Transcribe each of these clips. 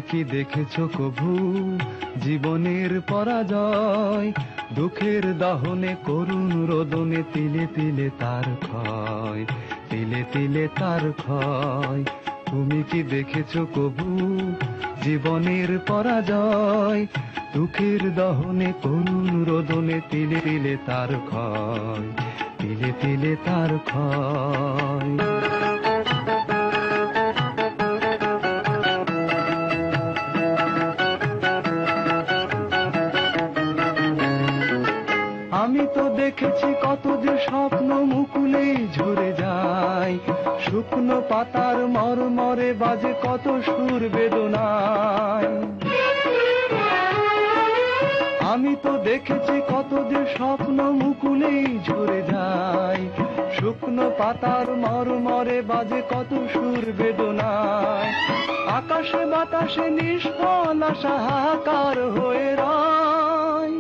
কি দেখেছো কভু জীবনের পরাজয়? দুঃখের দহনে করুণ রোদনে তিলে তিলে তার ক্ষয়, তিলে তিলে তার ক্ষয়। তুমি কি দেখেছো কভু জীবনের পরাজয়? দুঃখের দহনে করুণ রোদনে তিলে তিলে তার ক্ষয়, তিলে তিলে তার ক্ষয়। আমি তো দেখেছি কত যে স্বপ্ন মুকুলেই ঝরে যায়, শুকনো পাতার মরমরে বাজে কত সুর বেদনায়। আমি তো দেখেছি কত যে স্বপ্ন মুকুলেই ঝরে যায়, শুকনো পাতার মরমরে বাজে কত সুর বেদনায়। আকাশে বাতাসে নিষ্ফল আশা হাহাকার হয়ে রয়,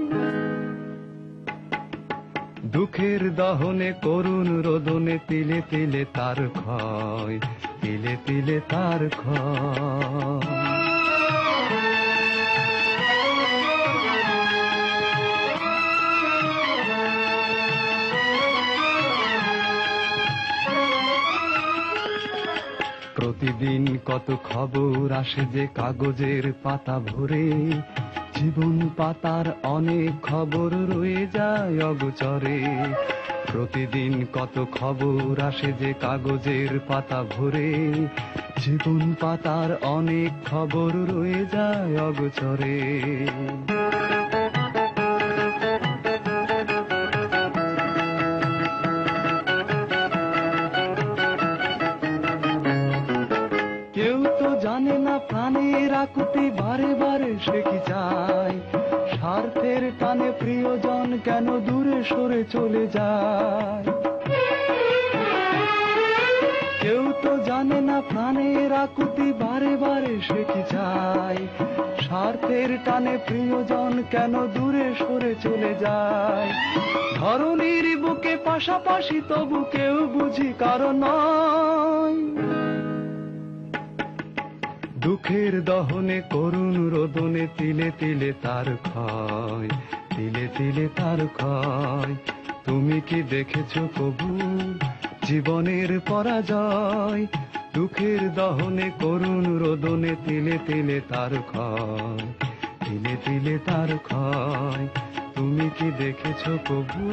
দুঃখের দহনে করুণ রোদনে তিলে তিলে তার ক্ষয়, তিলে তিলে তার ক্ষয়। প্রতিদিন কত খবর আসে যে কাগজের পাতা ভরে, জীবন পাতার অনেক খবর রয়ে যায় অগোচরে। প্রতিদিন কত খবর আসে যে কাগজের পাতা ভরে, জীবন পাতার অনেক খবর রয়ে যায় অগোচরে। কেউ তো জানে না প্রাণের আকুতি বারে বারে সে কি চায়, স্বার্থের টানে প্রিয়জন কেন দূরে সরে চলে যায়। কেউ তো জানে না প্রাণের আকুতি বারে বারে সে কি চায়, স্বার্থের টানে প্রিয়জন কেন দূরে সরে চলে যায়। ধরনীর বুকে পাশাপাশি তবু কেউ বুঝি কারণ নয়, দুঃখের দহনে করুণ রোদনে তিলে তিলে তার ক্ষয়, তিলে তিলে তার ক্ষয়। তুমি কি দেখেছো কভু জীবনের পরাজয়? দুঃখের দহনে করুণ রোদনে তিলে তিলে তার ক্ষয়, তিলে তিলে তার ক্ষয়। তুমি কি দেখেছো কভু?